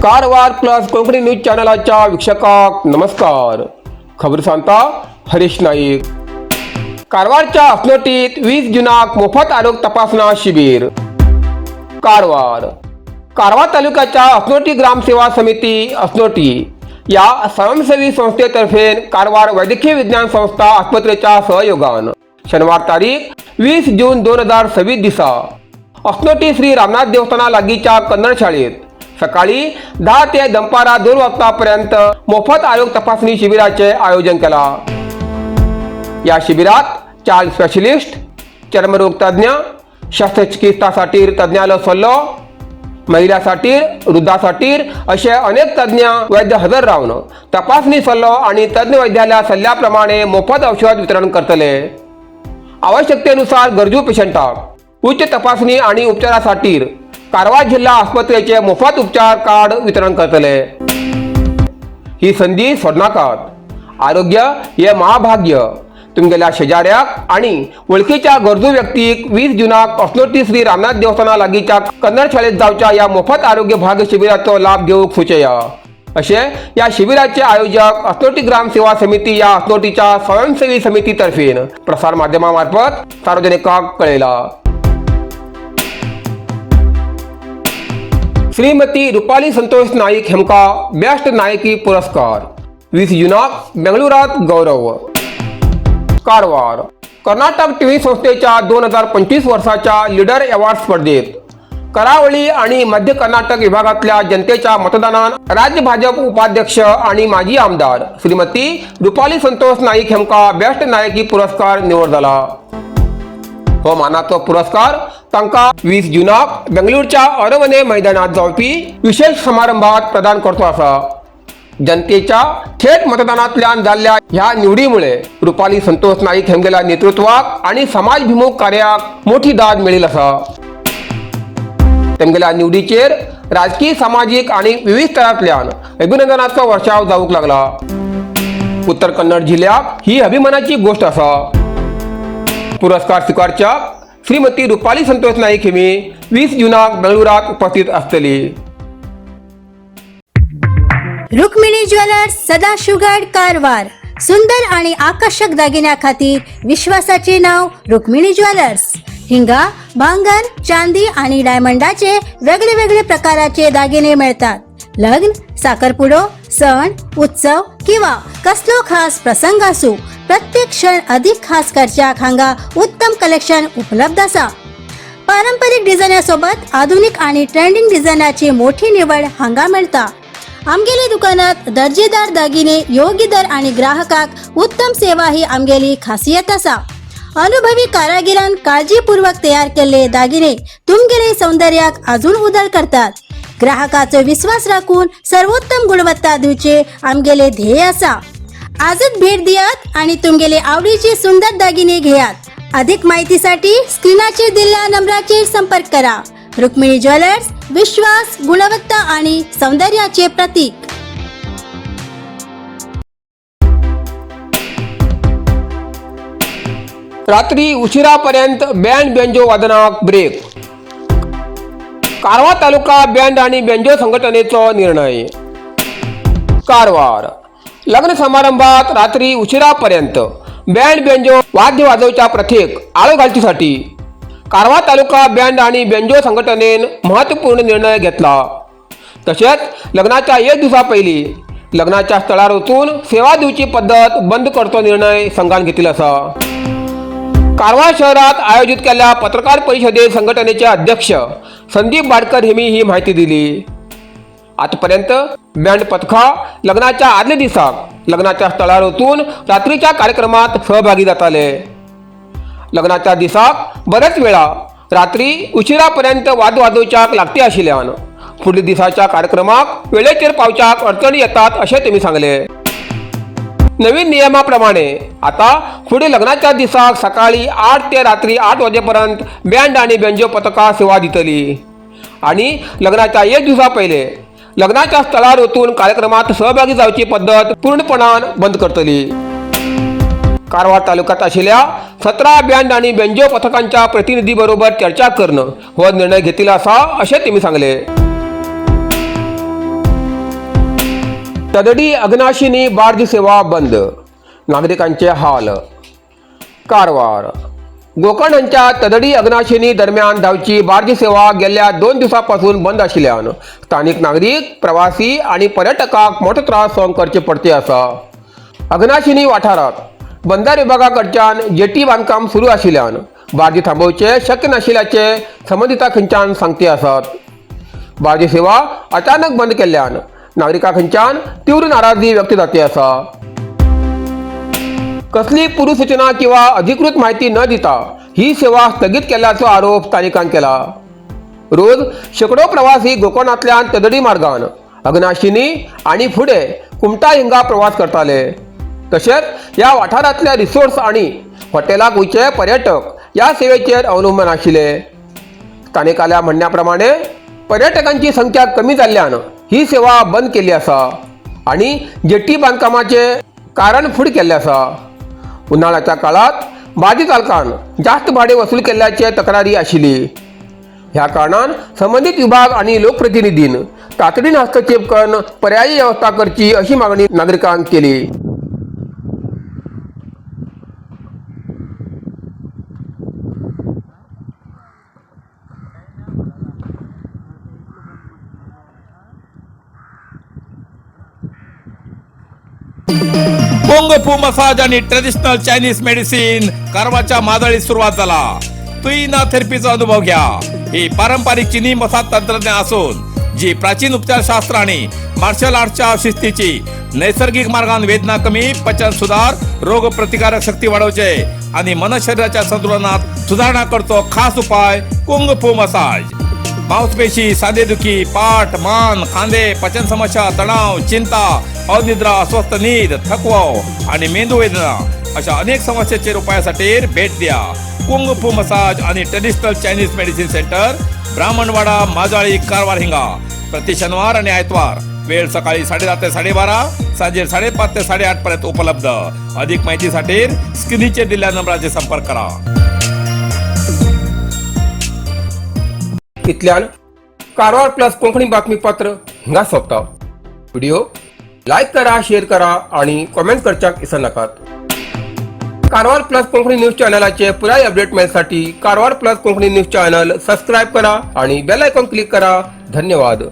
Karwar plus Konkani news चॅनलाच्या वीक्षकांक नमस्कार. खबर सांगता हरीश नाईक. कारवारच्या अस्नोटीत 20 जूनाक मोफत आरोग्य तपासणा शिबिर. कारवार तालुक्याच्या अस्नोटी ग्रामसेवा समिती अस्नोटी या स्वयंसेवी संस्थेतर्फे कारवार वैद्यकीय विज्ञान संस्था आस्पत्रेच्या सहयोगान शनिवार तारीख 20 जून 2026 दिसा अस्नोटी श्री रामनाथ देवस्थाना लागीच्या कन्नड शाळेत सकाळी 10 ते दंपारा 2 वाजतापर्यंत मोफत आरोग्य तपासणी शिबिराचे आयोजन केला. या शिबिरात चाइल्ड स्पेशलिस्ट, चर्मरोग तज्ञ, शस्त्रचिकित्सासाठी तज्ञालो सल्लो, महिलांसाठी, वृद्धांसाठी असे अनेक तज्ञ वैद्य हजर राहून तपासणी सल्लो आणि तज्ञ वैद्याला सल्ल्याप्रमाणे मोफत औषध वितरण करतले. आवश्यकतेनुसार गरजू पेशंटाक उच्च तपासणी आणि उपचारासाठी कारवार जिल्हा आस्पत्रेचे मोफत उपचार कार्ड वितरण करतले. ही संधी सोडनाकात. आरोग्य हे महाभाग्य. तुमगेल्या शेजाऱ्याक आणि वळखीच्या गरजू व्यक्तीक 20 जूनाक अस्नोटी श्री रामनाथ देवस्थाना लागीच्या कन्नड शाळेत जावच्या या मोफत आरोग्य भाग शिबिराचो लाभ घेऊक सुचया असे या शिबिराचे आयोजक अस्नोटी ग्रामसेवा समिती या अस्नोटीच्या स्वयंसेवी समितीतर्फे प्रसार माध्यमामार्फत सार्वजनिकांक कळयला. श्रीमती रुपाली संतोष नाईक हेमका बेस्ट नायकी पुरस्कार. 20 जूनाक बेंगळुरात गौरव. कारवार कर्नाटक टीव्ही संस्थेच्या 2025 वर्षाच्या लीडर अवॉर्ड स्पर्धेत करावळी आणि मध्य कर्नाटक विभागातल्या जनतेच्या मतदानात राज्य भाजप उपाध्यक्ष आणि माजी आमदार श्रीमती रुपाली संतोष नाईक हेमका बेस्ट नायकी पुरस्कार निवड झाला. हो मानाचो पुरस्कार तांका 20 जूनाक बेंगळुरूच्या अरवणे मैदानात जावपी विशेष समारंभात प्रदान करतो असा. जनतेच्या थेट मतदानातल्यान जाल्ल्या ह्या निवडीमुळे रुपाली संतोष नाईक हेमगेल्या नेतृत्वाक आणि समाजभिमुख कार्याक मोठी दाद मिळेल असा. तेमगेल्या निवडीचेर राजकीय, सामाजिक आणि विविध स्तरांतल्यान अभिनंदनाचो वर्षाव जावूक लागला. उत्तर कन्नड जिल्ह्याक ही अभिमानाची गोष्ट असा. पुरस्कार स्वीकारच्याक श्रीमती रुपाली संतोष नाईक हेमी 20 जूनाक बेंगळुरात उपस्थित असतली. रुक्मिणी ज्वेलर्स, सदाशिवगड, कारवार. सुंदर आणि आकर्षक दागिन्या खातीर विश्वासाचे नाव रुक्मिणी ज्वेलर्स. हिंगा भांगर, चांदी आणि डायमंडाचे वेगळे वेगळे प्रकाराचे दागिने मिळतात. लग्न, साखरपुडो, सण, उत्सव किंवा कसलो खास प्रसंग असो, प्रत्येक क्षण अधिक खास करच्याक हांगा उत्तम कलेक्शन उपलब्ध असा. पारंपरिक डिझायनासोबत आधुनिक आणि ट्रेंडिंग डिझायनाची मोठी निवड हांगा मिळता. आमगेली दुकानात दर्जेदार दागिने, योग्य दर आणि ग्राहकाक उत्तम सेवा ही आमगेली खासियत असा. अनुभवी कारागिरान काळजीपूर्वक तयार केलेले दागिने तुमगेले सौंदर्याक अजून उदळ करतात. ग्राहकाचो विश्वास राखून सर्वोत्तम गुणवत्ता दिवचे आमगेले ध्येय असा. आजच भेट दियात आणि तुमगेले आवडीचे सुंदर दागिने घेयात. अधिक माहितीसाठी स्क्रीनाचेर दिलेल्या नंबराचेर संपर्क करा. रुक्मिणी ज्वेलर्स, विश्वास, गुणवत्ता आणि सौंदर्याचे प्रतीक. रात्री उशिरापर्यंत बँड बेंजो वादनाक ब्रेक. कारवार तालुका बँड आणि बेंजो संघटनेचो निर्णय. कारवार लग्न समारंभात रात्री उशिरापर्यंत बँड बेंजो वाद्य वाजवच्या प्रथेक आळो घालचीसाठी कारवार तालुका बँड आणि बेंजो संघटनेन महत्त्वपूर्ण निर्णय घेतला. तसेच लग्नाच्या 1 दिवसा पयली लग्नाच्या स्थळार वचून सेवा दिवची पद्धत बंद करतो निर्णय संघान घेतला असा. कारवार शहरात आयोजित केलेल्या पत्रकार परिषदेत संघटनेचे अध्यक्ष संदीप बाडकर हेमी ही माहिती दिली. आतापर्यंत बँड पथका लग्नाच्या आदल्या दिसाक लग्नाच्या स्थळार वचून रात्रीच्या कार्यक्रमात सहभागी जाताले. लग्नाच्या दिसाक बरेच वेळा रात्री उशिरापर्यंत वाद वाजोवच्याक लागते आशिल्ल्यान फुडल्या दिसाच्या कार्यक्रमाक वेळेचेर पावच्याक अडचणी येतात असे तेमी सांगले. नवीन नियमाप्रमाणे आता पुढे लग्नाच्या दिसाक सकाळी 8 ते रात्री 8 वाजेपर्यंत बँड आणि बेंजो पथका सेवा दितली आणि लग्नाच्या 1 दिवसा पहिले लग्नाच्या स्थळार वचून कार्यक्रमात सहभागी जावची पद्धत पूर्णपणान बंद करतली. कारवार तालुक्यात असलेल्या 17 बँड आणि बेंजो पथकांच्या प्रतिनिधी बरोबर चर्चा करणं व निर्णय घेतला असा असे त्यांनी सांगले. तदडी अग्नाशिनी बार्ज सेवा बंद, नागरिकांचे हाल. कारवार. गोकर्णांच्या तदडी अग्नाशिनी दरम्यान धावची बार्ज सेवा गेल्या 2 दिवसांपासून बंद आशिल्ल्यान स्थानिक नागरिक, प्रवासी आणि पर्यटकांक मोठो त्रास सहन करचे पडचे आसा. अग्नाशिनी वाठारात बंदर विभागा कडच्यान जेटी बांदकाम सुरू आशिल्ल्यान बार्जी थांबोवचे शक्य नाशिल्ल्याचे संबंधिता खंयच्यान सांगते आसात. बार्जी सेवा अचानक बंद केल्ल्यान नागरिकां खंयच्यान तीव्र नाराजी व्यक्त जाती आसा. कसली पूर्व सूचना किंवा अधिकृत माहिती न दिता ही सेवा स्थगित केल्याचो आरोप स्थानिकांनी केला. रोज शेकडो प्रवासी गोकर्णांतल्यान तदडी मार्गान अग्नाशिनी आणि फुडें कुमटा हिंगा प्रवास करताले. तशेंच ह्या वाठारांतल्या रिसोर्ट्स आणि हॉटेलाक वयचे पर्यटक ह्या सेवेचेर अवलंबून आशिल्ले. स्थानिकाल्या म्हणण्या प्रमाणे पर्यटकांची संख्या कमी जाल्ल्यान ही सेवा बंद केली आसा आणि जेटी बांदकामाचे कारण फुडें केल्लें आसा. उन्हाळ्याच्या काळात बार्जी चालकान जास्त भाडे वसूल केल्ल्याचे तक्रारी आशिल्ली. ह्या कारणान संबंधित विभाग आणि लोकप्रतिनिधीन तातडीन हस्तक्षेप करून पर्यायी व्यवस्था करची अशी मागणी नागरिकांक केली. कुंग फू मसाज आणि ट्रेडिशनल चायनीज मेडिसिन कारवारच्या माजाळीत सुरुवात झाला. तुईना थेरपीचा अनुभव घ्या. ही पारंपरिक चीनी मसाज तंत्रज्ञान असून जी प्राचीन उपचारशास्त्र आणि मार्शल आर्टच्या शिस्तीची नैसर्गिक मार्गाने वेदना कमी, पचन सुधार, रोग प्रतिकारक शक्ती वाढवचे आणि मन शरीराच्या संतुलनात सुधारणा करतो खास उपाय कुंग फू मसाज. मांसपेशी, सांधेदुखी, पाठ, मान, खांदे, पचन समस्या, तणाव, चिंता, अनिद्रा, अस्वस्थ नींद, थकवा आणि मेंदू वेदना अशा अनेक समस्याचे उपायासाठी भेट द्या. कुंग फू मसाज आणि traditional Chinese medicine centre, Brahmanwada, Majali, Karwar हिंगा. प्रति शनिवार आणि आयतवार. वेळ सकाळी 10:30 ते 12:30, सांजे 5:30 ते 8:30 पर्यंत उपलब्ध. अधिक माहितीसाठी स्क्रीनचे दिलेल्या नंबराचे संपर्क करा. इतल्यान कारवार प्लस कोंकणी बातमीपत्र हिंगा सोंपता. व्हिडिओ लाईक करा, शेअर करा आणि कमेंट करच्याक विसरू नाकात. कारवार प्लस कोंकणी न्यूज चॅनलाचे पुराय अपडेट मेळसाठी Karwar plus Konkani news channel subscribe करा आणि बेल आयकॉन क्लिक करा. धन्यवाद.